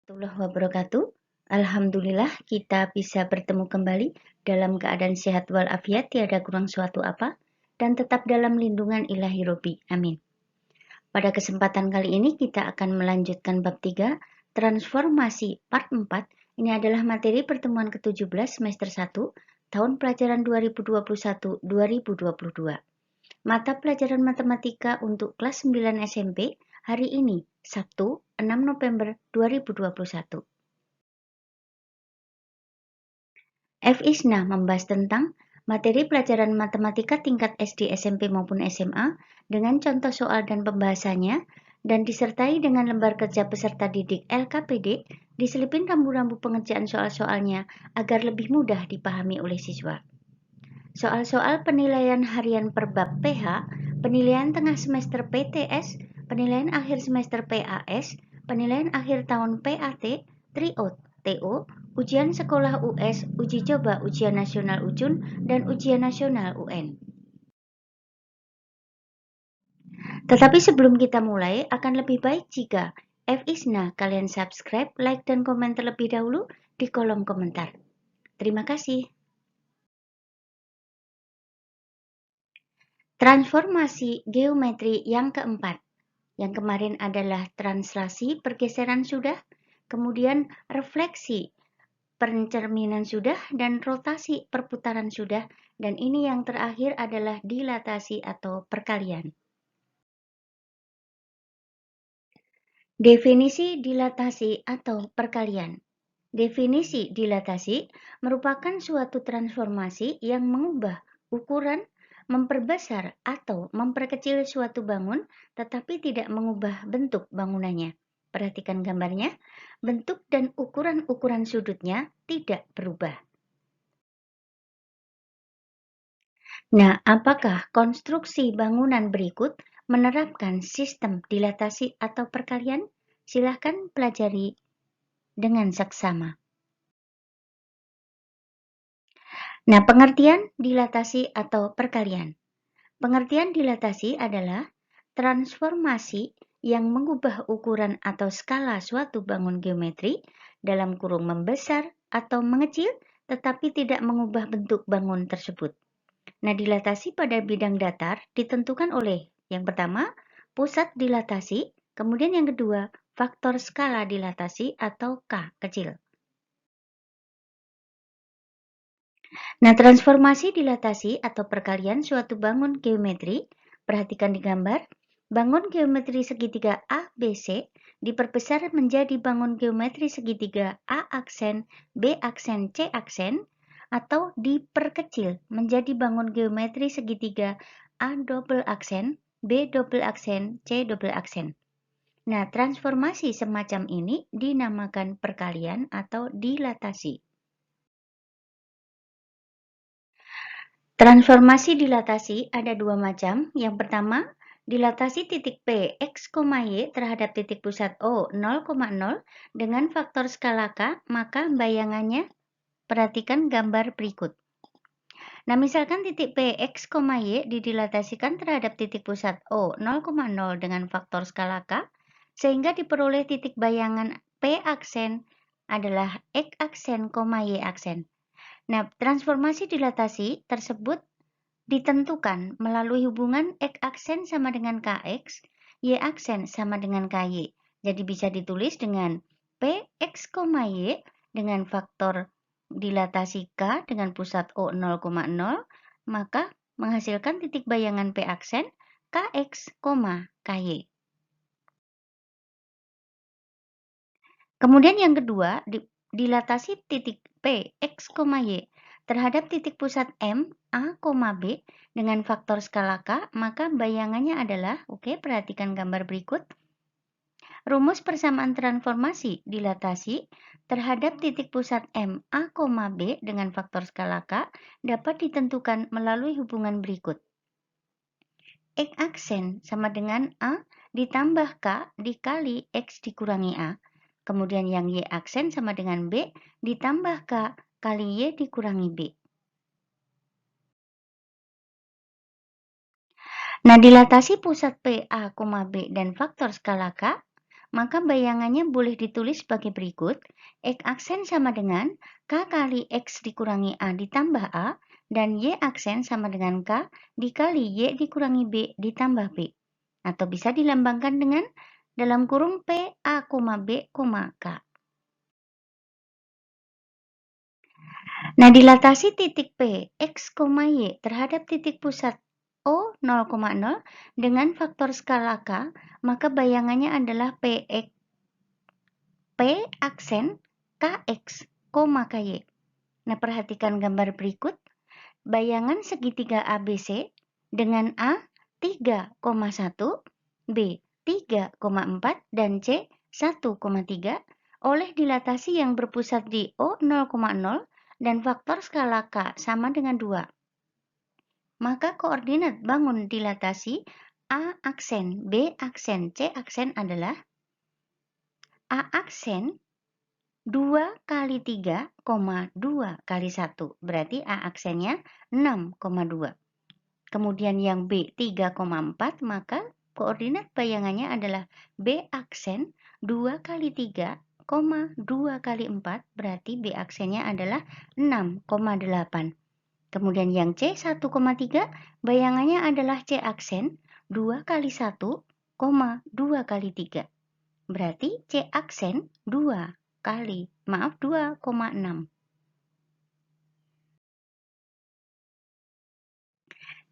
Warahmatullahi wabarakatuh. Alhamdulillah kita bisa bertemu kembali dalam keadaan sehat walafiat, tiada kurang suatu apa, dan tetap dalam lindungan ilahi Robi. Amin. Pada kesempatan kali ini kita akan melanjutkan bab 3, transformasi part 4. Ini adalah materi pertemuan ke-17 semester 1, tahun pelajaran 2021-2022. Mata pelajaran matematika untuk kelas 9 SMP hari ini, Sabtu, 6 November 2021. FISNA membahas tentang materi pelajaran matematika tingkat SD, SMP maupun SMA dengan contoh soal dan pembahasannya dan disertai dengan lembar kerja peserta didik LKPD, diselipin rambu-rambu pengerjaan soal-soalnya agar lebih mudah dipahami oleh siswa. Soal-soal penilaian harian per bab PH, penilaian tengah semester PTS, penilaian akhir semester PAS, penilaian akhir tahun PAT, TRIOT, TO, ujian sekolah US, uji coba ujian nasional UJUN, dan ujian nasional UN. Tetapi sebelum kita mulai, akan lebih baik jika FISNA kalian subscribe, like, dan komen terlebih dahulu di kolom komentar. Terima kasih. Transformasi geometri yang keempat. Yang kemarin adalah translasi, pergeseran sudah, kemudian refleksi, pencerminan sudah, dan rotasi perputaran sudah, dan ini yang terakhir adalah dilatasi atau perkalian. Definisi dilatasi atau perkalian. Definisi dilatasi merupakan suatu transformasi yang mengubah ukuran, memperbesar atau memperkecil suatu bangun, tetapi tidak mengubah bentuk bangunannya. Perhatikan gambarnya, bentuk dan ukuran-ukuran sudutnya tidak berubah. Nah, apakah konstruksi bangunan berikut menerapkan sistem dilatasi atau perkalian? Silahkan pelajari dengan seksama. Nah, pengertian dilatasi atau perkalian. Pengertian dilatasi adalah transformasi yang mengubah ukuran atau skala suatu bangun geometri dalam kurung membesar atau mengecil, tetapi tidak mengubah bentuk bangun tersebut. Nah, dilatasi pada bidang datar ditentukan oleh yang pertama, pusat dilatasi, kemudian yang kedua, faktor skala dilatasi atau K kecil. Nah, transformasi dilatasi atau perkalian suatu bangun geometri, perhatikan di gambar, bangun geometri segitiga ABC diperbesar menjadi bangun geometri segitiga A aksen, B aksen, C aksen, atau diperkecil menjadi bangun geometri segitiga A double aksen, B double aksen, C double aksen. Nah, transformasi semacam ini dinamakan perkalian atau dilatasi. Transformasi dilatasi ada dua macam. Yang pertama, dilatasi titik P X, Y terhadap titik pusat O 0,0 dengan faktor skala K, maka bayangannya perhatikan gambar berikut. Nah, misalkan titik P X, Y didilatasikan terhadap titik pusat O 0,0 dengan faktor skala K, sehingga diperoleh titik bayangan P aksen adalah X aksen, Y aksen. Nah, transformasi dilatasi tersebut ditentukan melalui hubungan X aksen sama dengan KX, Y aksen sama dengan KY. Jadi bisa ditulis dengan PX, Y dengan faktor dilatasi K dengan pusat O 0,0, maka menghasilkan titik bayangan P aksen KX, KY. Kemudian yang kedua, dilatasi titik P, X, Y terhadap titik pusat M, A, B dengan faktor skala K, maka bayangannya adalah, perhatikan gambar berikut. Rumus persamaan transformasi dilatasi terhadap titik pusat M, A, B dengan faktor skala K dapat ditentukan melalui hubungan berikut. X aksen sama dengan A ditambah K dikali X dikurangi A. Kemudian yang Y aksen sama dengan B ditambah K kali Y dikurangi B. Nah, dilatasi pusat P, A, B dan faktor skala K maka bayangannya boleh ditulis sebagai berikut. X aksen sama dengan K kali X dikurangi A ditambah A, dan Y aksen sama dengan K dikali Y dikurangi B ditambah B. Atau bisa dilambangkan dengan dalam kurung P, A, B, K. Nah, dilatasi titik P, X, Y terhadap titik pusat O 0,0 dengan faktor skala K, maka bayangannya adalah PX, P aksen KX, KY. Nah, perhatikan gambar berikut. Bayangan segitiga ABC dengan A 3,1, B 3,4, dan C 1,3 oleh dilatasi yang berpusat di O 0,0 dan faktor skala K sama dengan 2. Maka koordinat bangun dilatasi A aksen, B aksen, C aksen adalah A aksen 2 kali 3, 2 kali 1. Berarti A aksennya 6,2. Kemudian yang B 3,4, maka koordinat bayangannya adalah B aksen 2 kali 3, 2 kali 4, berarti B aksennya adalah 6,8. Kemudian yang C 1,3, bayangannya adalah C aksen 2 kali 1, 2 kali 3. Berarti C aksen 2,6.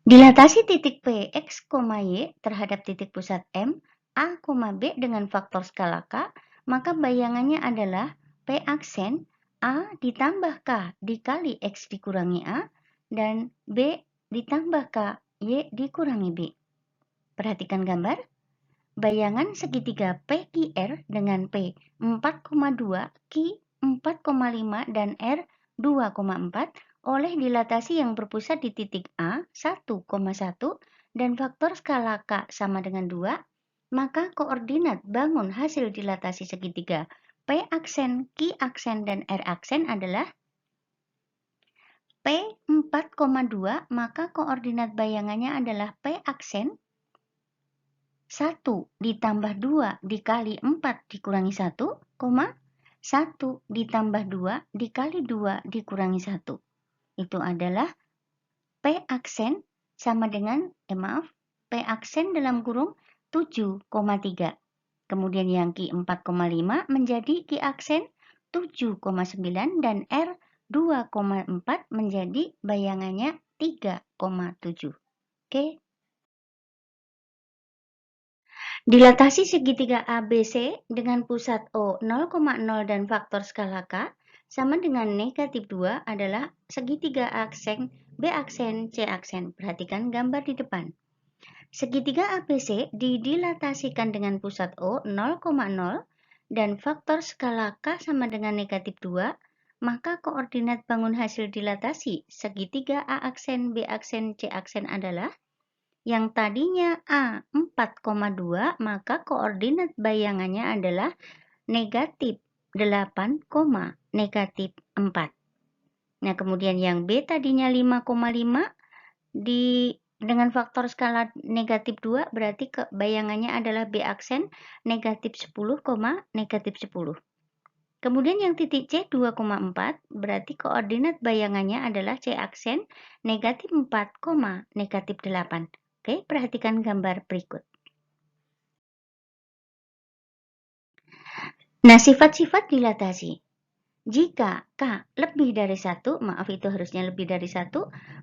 Dilatasi titik P, X, Y terhadap titik pusat M, A, B dengan faktor skala K, maka bayangannya adalah P aksen A ditambah K dikali X dikurangi A, dan B ditambah K, Y dikurangi B. Perhatikan gambar. Bayangan segitiga PQR dengan P 4,2, Q 4,5, dan R 2,4 oleh dilatasi yang berpusat di titik A 1,1 dan faktor skala K sama dengan 2, maka koordinat bangun hasil dilatasi segitiga P aksen, Q aksen, dan R aksen adalah P 4,2, maka koordinat bayangannya adalah P aksen 1 ditambah 2 dikali 4 dikurangi 1, 1 ditambah 2 dikali 2 dikurangi 1. Itu adalah P aksen sama dengan, P aksen dalam kurung 7,3. Kemudian yang Q 4,5 menjadi Q aksen 7,9 dan R 2,4 menjadi bayangannya 3,7. Oke. Dilatasi segitiga ABC dengan pusat O 0,0 dan faktor skala K sama dengan negatif 2 adalah segitiga aksen B aksen C aksen. Perhatikan gambar di depan. Segitiga ABC didilatasikan dengan pusat O 0,0 dan faktor skala K sama dengan negatif 2, maka koordinat bangun hasil dilatasi segitiga A aksen B aksen C aksen adalah yang tadinya A 4,2, maka koordinat bayangannya adalah negatif 8, negatif 4. Nah, kemudian yang B tadinya 5,5 dengan faktor skala negatif 2, berarti bayangannya adalah B aksen negatif 10, negatif 10. Kemudian yang titik C 2,4, berarti koordinat bayangannya adalah C aksen negatif 4, negatif 8. Oke, perhatikan gambar berikut. Nah, sifat-sifat dilatasi. Jika K lebih dari 1, itu harusnya lebih dari 1,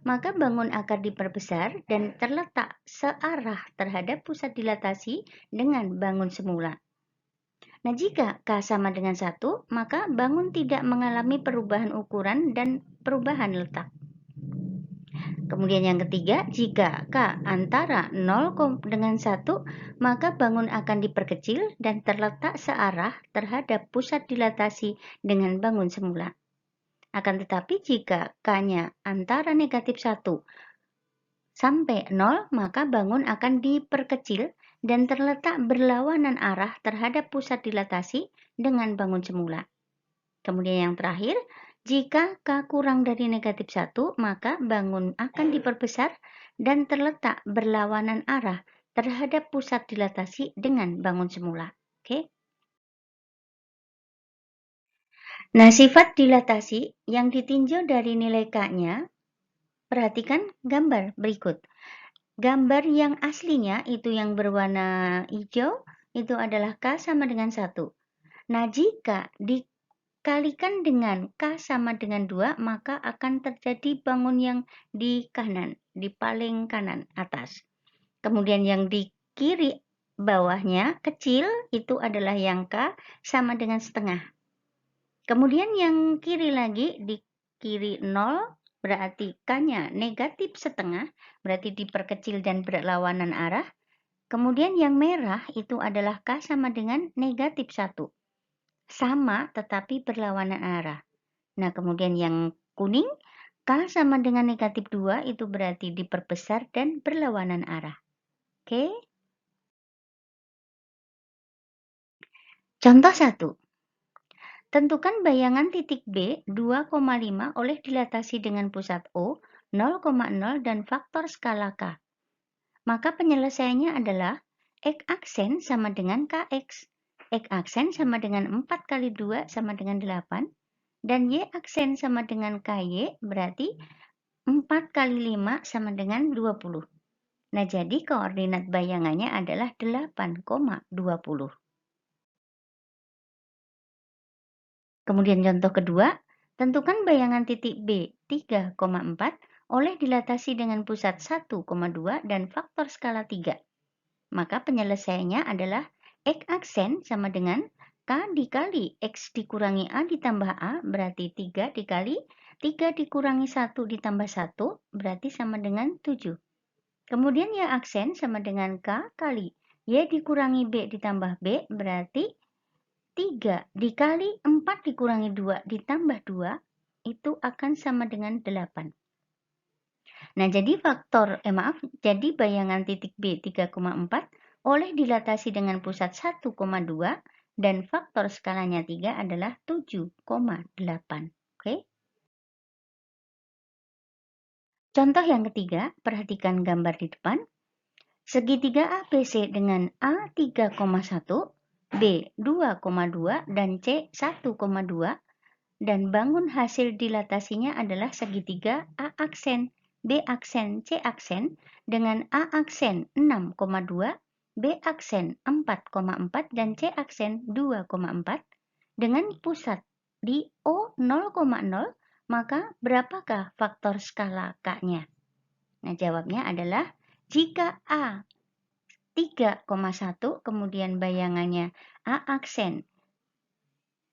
maka bangun akar diperbesar dan terletak searah terhadap pusat dilatasi dengan bangun semula. Nah, jika K sama dengan 1, maka bangun tidak mengalami perubahan ukuran dan perubahan letak. Kemudian yang ketiga, jika K antara 0 dengan 1, maka bangun akan diperkecil dan terletak searah terhadap pusat dilatasi dengan bangun semula. Akan tetapi jika K-nya antara negatif 1 sampai 0, maka bangun akan diperkecil dan terletak berlawanan arah terhadap pusat dilatasi dengan bangun semula. Kemudian yang terakhir, jika K kurang dari negatif 1, maka bangun akan diperbesar dan terletak berlawanan arah terhadap pusat dilatasi dengan bangun semula. Oke? Nah, sifat dilatasi yang ditinjau dari nilai K-nya, perhatikan gambar berikut. Gambar yang aslinya itu yang berwarna hijau, itu adalah K sama dengan 1. Nah, jika dikalikan dengan K sama dengan 2, maka akan terjadi bangun yang di kanan, di paling kanan atas. Kemudian yang di kiri bawahnya kecil itu adalah yang K sama dengan setengah. Kemudian yang kiri lagi, di kiri 0, berarti K-nya negatif setengah, berarti diperkecil dan berlawanan arah. Kemudian yang merah itu adalah K sama dengan negatif 1. Sama tetapi berlawanan arah. Nah, kemudian yang kuning, K sama dengan negatif 2 itu berarti diperbesar dan berlawanan arah. Oke? Contoh 1. Tentukan bayangan titik B 2,5 oleh dilatasi dengan pusat O 0,0 dan faktor skala K. Maka penyelesaiannya adalah X aksen sama dengan KX. X aksen sama dengan 4 kali 2 sama dengan 8. Dan Y aksen sama dengan KY berarti 4 kali 5 sama dengan 20. Nah, jadi koordinat bayangannya adalah 8,20. Kemudian contoh kedua, tentukan bayangan titik B 3,4 oleh dilatasi dengan pusat 1,2 dan faktor skala 3. Maka penyelesaiannya adalah X aksen sama dengan K dikali X dikurangi A ditambah A berarti 3 dikali 3 dikurangi 1 ditambah 1 berarti sama dengan 7. Kemudian Y aksen sama dengan K kali Y dikurangi B ditambah B berarti 3 dikali 4 dikurangi 2 ditambah 2 itu akan sama dengan 8. Nah, jadi jadi bayangan titik B 3,4 oleh dilatasi dengan pusat 1,2 dan faktor skalanya 3 adalah 7,8. Oke? Contoh yang ketiga, perhatikan gambar di depan. Segitiga ABC dengan A 3,1, B 2,2 dan C 1,2 dan bangun hasil dilatasinya adalah segitiga A aksen, B aksen, C aksen dengan A aksen 6,2, B aksen 4,4 dan C aksen 2,4 dengan pusat di O 0,0, maka berapakah faktor skala K-nya? Nah, jawabnya adalah jika A 3,1 kemudian bayangannya A aksen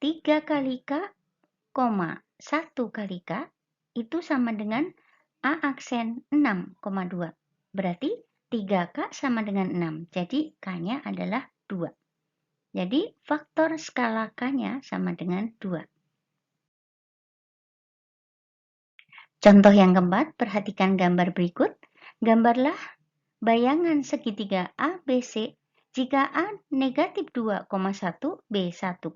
3 kali K, 1 kali K itu sama dengan A aksen 6,2. Berarti 3K sama dengan 6. Jadi K-nya adalah 2. Jadi faktor skala K-nya sama dengan 2. Contoh yang keempat, perhatikan gambar berikut. Gambarlah bayangan segitiga ABC jika A negatif 2,1, B 1,1,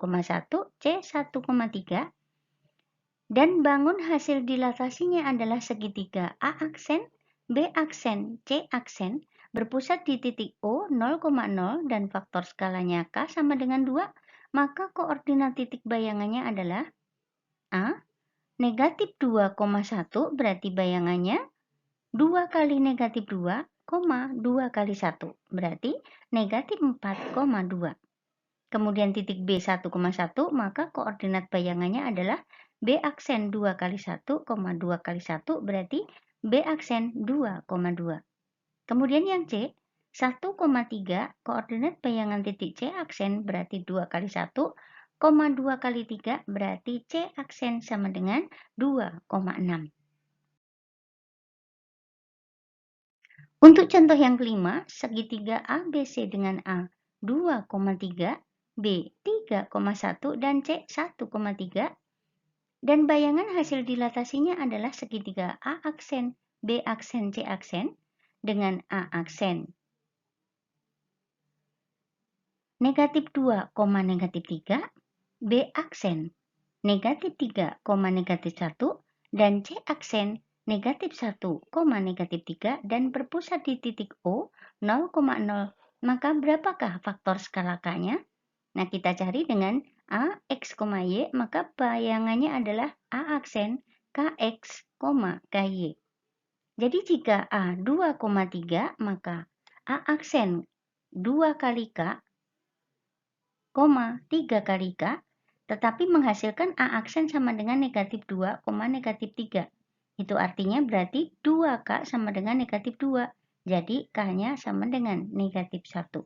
C 1,3, dan bangun hasil dilatasinya adalah segitiga A aksen, B aksen, C aksen berpusat di titik O 0,0 dan faktor skalanya K sama dengan 2, maka koordinat titik bayangannya adalah A negatif 2,1 berarti bayangannya 2 kali negatif 2, 2 kali 1 berarti negatif 4,2. Kemudian titik B 1,1 maka koordinat bayangannya adalah B aksen 2 kali 1, 2 kali 1 berarti B aksen 2,2. Kemudian yang C 1,3 koordinat bayangan titik C aksen berarti 2 kali 1, 2 kali 3 berarti C aksen sama dengan 2,6. Untuk contoh yang kelima, segitiga ABC dengan A 2,3, B 3,1 dan C 1,3 dan bayangan hasil dilatasinya adalah segitiga A aksen, B aksen, C aksen dengan A aksen negatif 2, negatif 3, B aksen negatif 3, negatif 1 dan C aksen negatif 1, negatif 3 dan berpusat di titik O 0,0. Maka berapakah faktor skala K-nya? Nah, kita cari dengan A, X, Y, maka bayangannya adalah A aksen KX, KY. Jadi jika A 2,3, maka A aksen 2 kali K, 3 kali K, tetapi menghasilkan A aksen sama dengan negatif 2, negatif 3. Itu artinya berarti 2K sama dengan negatif 2. Jadi K-nya sama dengan negatif 1.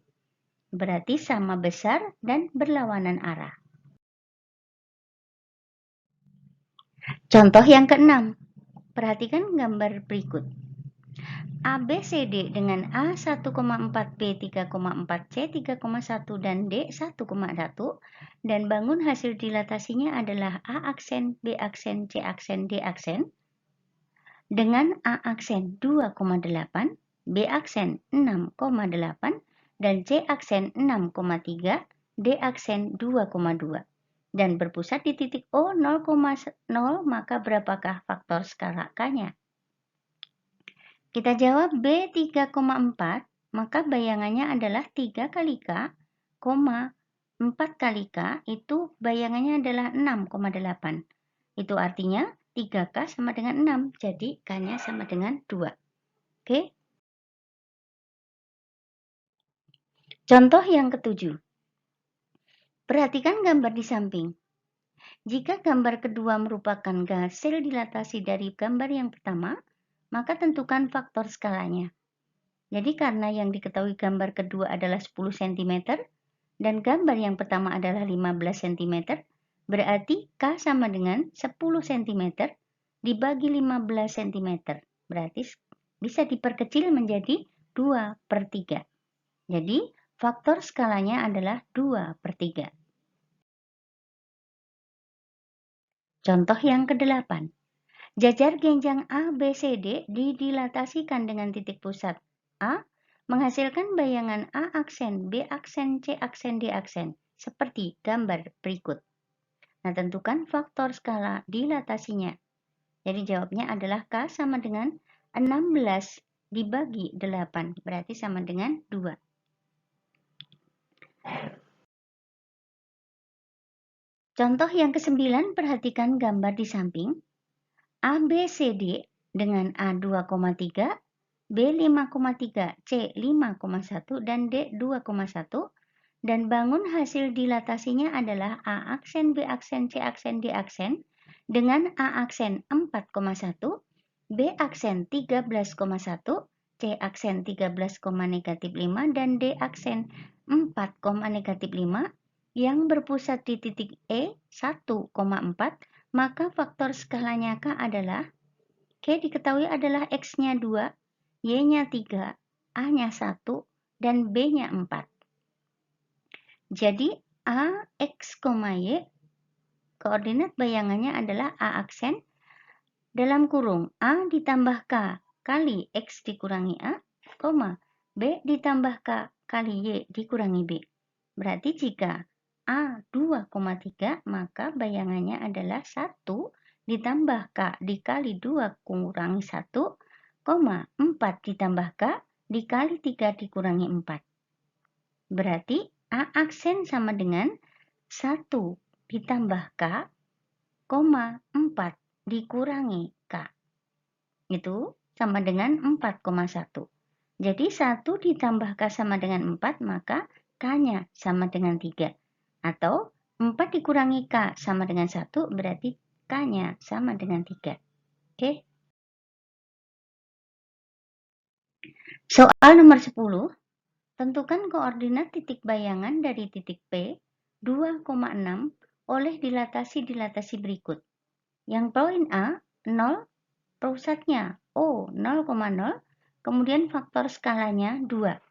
Berarti sama besar dan berlawanan arah. Contoh yang keenam. Perhatikan gambar berikut. ABCD dengan A 1,4, B 3,4, C 3,1, dan D 1,1, dan bangun hasil dilatasinya adalah A aksen, B aksen, C aksen, D aksen, dengan A aksen 2,8, B aksen 6,8, dan C aksen 6,3, D aksen 2,2. Dan berpusat di titik O 0,0, maka berapakah faktor skala K-nya? Kita jawab B 3,4, maka bayangannya adalah 3 kali K, 4 kali K, itu bayangannya adalah 6,8. Itu artinya 3K sama dengan 6, jadi K-nya sama dengan 2. Oke? Contoh yang ketujuh. Perhatikan gambar di samping. Jika gambar kedua merupakan hasil dilatasi dari gambar yang pertama, maka tentukan faktor skalanya. Jadi karena yang diketahui gambar kedua adalah 10 cm dan gambar yang pertama adalah 15 cm, berarti K sama dengan 10 cm dibagi 15 cm. Berarti bisa diperkecil menjadi 2/3. Jadi faktor skalanya adalah 2/3. Contoh yang ke-8. Jajar genjang A, B, C, D didilatasikan dengan titik pusat A, menghasilkan bayangan A aksen, B aksen, C aksen, D aksen, seperti gambar berikut. Nah, tentukan faktor skala dilatasinya. Jadi jawabnya adalah K sama dengan 16 dibagi 8, berarti sama dengan 2. Contoh yang ke-9, perhatikan gambar di samping. A, B, C, D dengan A 2,3, B 5,3, C 5,1, dan D 2,1. Dan bangun hasil dilatasinya adalah A aksen, B aksen, C aksen, D aksen dengan A aksen 4,1, B aksen 13,1, C aksen 13, negatif 5, dan D aksen 4, negatif 5 yang berpusat di titik E 1,4, maka faktor skalanya K adalah K diketahui adalah X-nya 2, Y-nya 3, A-nya 1, dan B-nya 4. Jadi A, X, Y, koordinat bayangannya adalah A aksen dalam kurung A ditambah K kali X dikurangi A, B ditambah K kali Y dikurangi B. Berarti jika A 2,3, maka bayangannya adalah 1 ditambah K dikali 2 kurangi 1, 4 ditambah K dikali 3 dikurangi 4. Berarti A aksen sama dengan 1 ditambah K, 4 dikurangi K. Itu sama dengan 4,1. Jadi 1 ditambah K sama dengan 4, maka K-nya sama dengan 3. Atau 4 dikurangi K sama dengan 1, berarti K-nya sama dengan 3. Oke? Soal nomor 10. Tentukan koordinat titik bayangan dari titik P 2,6 oleh dilatasi berikut. Yang poin A, 0, pusatnya O 0,0, kemudian faktor skalanya 2.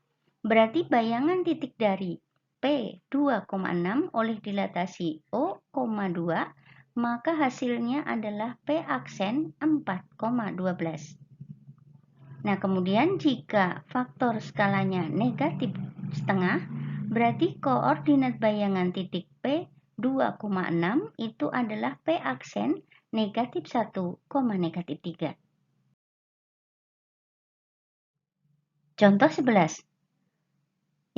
Berarti bayangan titik dari P 2,6 oleh dilatasi O, 2, maka hasilnya adalah P aksen 4,12. Nah, kemudian jika faktor skalanya negatif setengah, berarti koordinat bayangan titik P 2,6 itu adalah P aksen negatif 1, negatif 3. Contoh 11.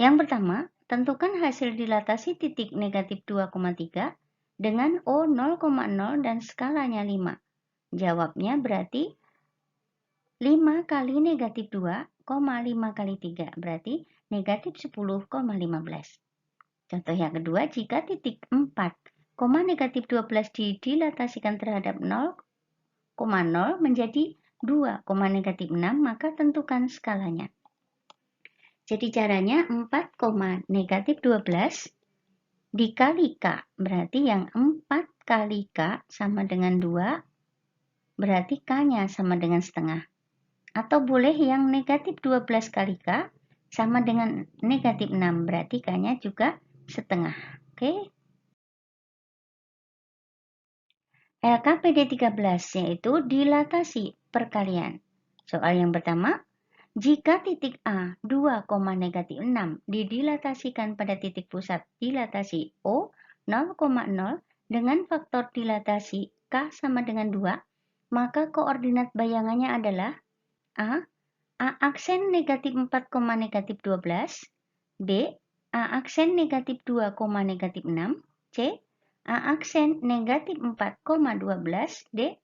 Yang pertama, tentukan hasil dilatasi titik negatif 2,3 dengan O 0,0 dan skalanya 5. Jawabnya berarti 5 kali negatif 2, 5 kali 3, berarti negatif 10,15. Contoh yang kedua, jika titik 4, negatif 12 didilatasikan terhadap 0,0 menjadi 2, negatif 6, maka tentukan skalanya. Jadi caranya 4, negatif 12 dikali K, berarti yang 4 kali K sama dengan 2, berarti K-nya sama dengan setengah. Atau boleh yang negatif 12 kali K sama dengan negatif 6, berarti K-nya juga setengah. Oke. LKPD 13 yaitu dilatasi perkalian. Soal yang pertama, jika titik A 2, negatif 6 didilatasikan pada titik pusat dilatasi O 0,0 dengan faktor dilatasi K sama dengan 2, maka koordinat bayangannya adalah A aksen negatif 4, negatif 12, B, A aksen negatif 2, negatif 6, C, A aksen negatif 4, 12, D,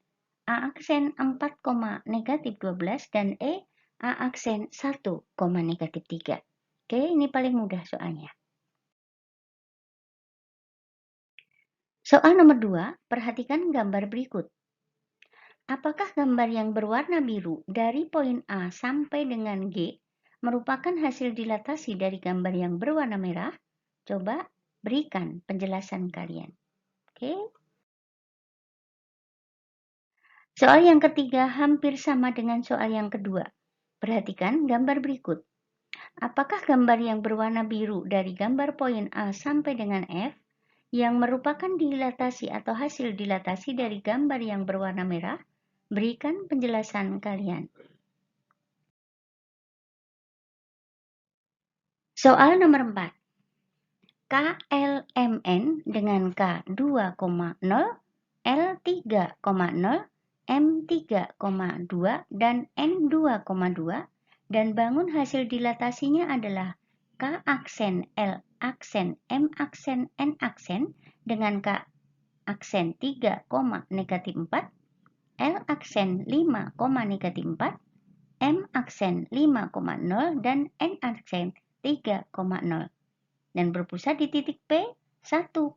A aksen 4, negatif 12, dan E, A aksen 1, negatif 3. Oke, ini paling mudah soalnya. Soal nomor 2, perhatikan gambar berikut. Apakah gambar yang berwarna biru dari poin A sampai dengan G merupakan hasil dilatasi dari gambar yang berwarna merah? Coba berikan penjelasan kalian. Oke. Soal yang ketiga hampir sama dengan soal yang kedua. Perhatikan gambar berikut. Apakah gambar yang berwarna biru dari gambar poin A sampai dengan F yang merupakan dilatasi atau hasil dilatasi dari gambar yang berwarna merah? Berikan penjelasan kalian. Soal nomor 4. KLMN dengan K 2,0, L 3,0, M 3,2, dan N 2,2, dan bangun hasil dilatasinya adalah K aksen, L aksen, M aksen, N aksen dengan K aksen 3, negatif 4, L aksen 5, negatif 4, M aksen 5,0, dan N aksen 3,0. Dan berpusat di titik P 1,4,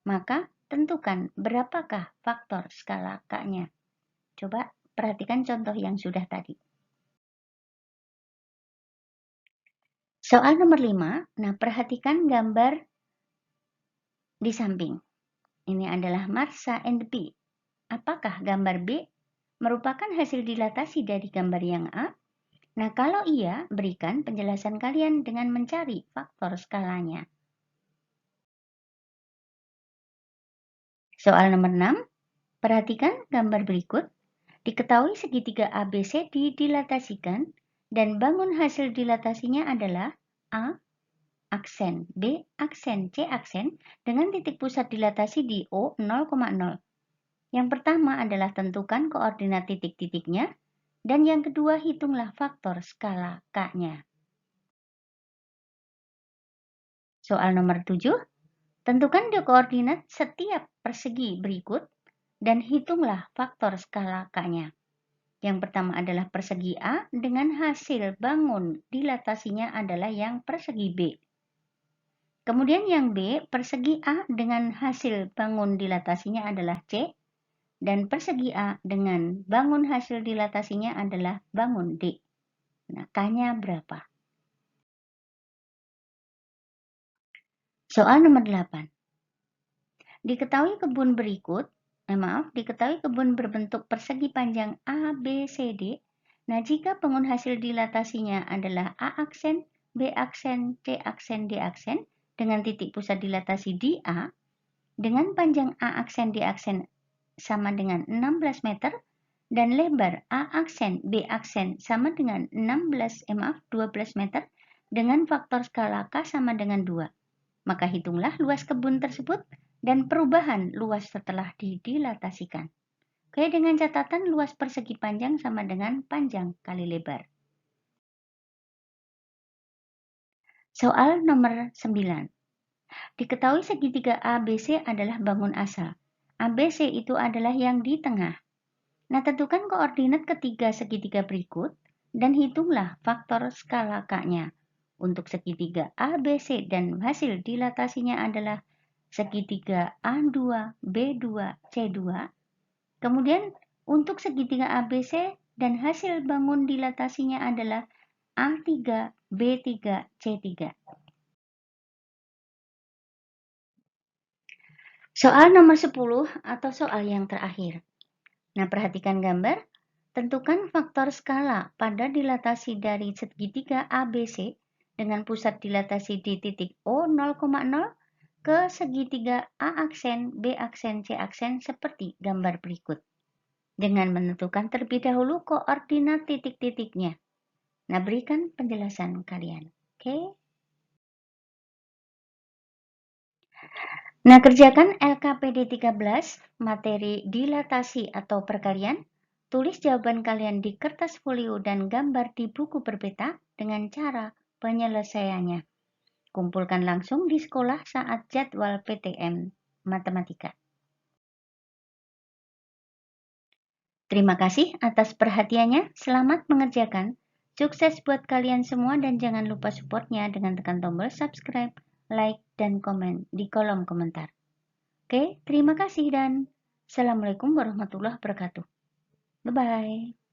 maka tentukan berapakah faktor skala K-nya. Coba perhatikan contoh yang sudah tadi. Soal nomor 5, nah perhatikan gambar di samping. Ini adalah Marsha and B. Apakah gambar B merupakan hasil dilatasi dari gambar yang A? Nah, kalau iya, berikan penjelasan kalian dengan mencari faktor skalanya. Soal nomor 6, perhatikan gambar berikut. Diketahui segitiga ABCD dilatasikan dan bangun hasil dilatasinya adalah A aksen, B aksen, C aksen dengan titik pusat dilatasi di O 0,0. Yang pertama adalah tentukan koordinat titik-titiknya dan yang kedua hitunglah faktor skala K-nya. Soal nomor 7, tentukan koordinat setiap persegi berikut dan hitunglah faktor skala K-nya. Yang pertama adalah persegi A dengan hasil bangun dilatasinya adalah yang persegi B. Kemudian yang B, persegi A dengan hasil bangun dilatasinya adalah C. Dan persegi A dengan bangun hasil dilatasinya adalah bangun D. Nah, K-nya berapa? Soal nomor 8. Diketahui kebun berbentuk persegi panjang A, B, C, D. Nah, jika bangun hasil dilatasinya adalah A aksen, B aksen, C aksen, D aksen dengan titik pusat dilatasi di A, dengan panjang A aksen, D aksen sama dengan 16 meter dan lebar A aksen, B aksen sama dengan 12 meter dengan faktor skala K sama dengan 2. Maka hitunglah luas kebun tersebut dan perubahan luas setelah didilatasikan. Oke, dengan catatan luas persegi panjang sama dengan panjang kali lebar. Soal nomor 9. Diketahui segitiga ABC adalah bangun asal. ABC itu adalah yang di tengah. Nah, tentukan koordinat ketiga segitiga berikut dan hitunglah faktor skala K-nya. Untuk segitiga ABC dan hasil dilatasinya adalah segitiga A2, B2, C2. Kemudian untuk segitiga ABC dan hasil bangun dilatasinya adalah A3, B3, C3. Soal nomor 10 atau soal yang terakhir. Nah, perhatikan gambar. Tentukan faktor skala pada dilatasi dari segitiga ABC dengan pusat dilatasi di titik O 0,0 ke segitiga A aksen, B aksen, C aksen seperti gambar berikut. Dengan menentukan terlebih dahulu koordinat titik-titiknya. Nah, berikan penjelasan kalian. Oke? Nah, kerjakan LKPD 13, materi dilatasi atau perkalian. Tulis jawaban kalian di kertas folio dan gambar di buku berpeta dengan cara penyelesaiannya. Kumpulkan langsung di sekolah saat jadwal PTM Matematika. Terima kasih atas perhatiannya. Selamat mengerjakan. Sukses buat kalian semua dan jangan lupa supportnya dengan tekan tombol subscribe, like, dan komen di kolom komentar. Oke, terima kasih dan Assalamualaikum warahmatullahi wabarakatuh. Bye-bye.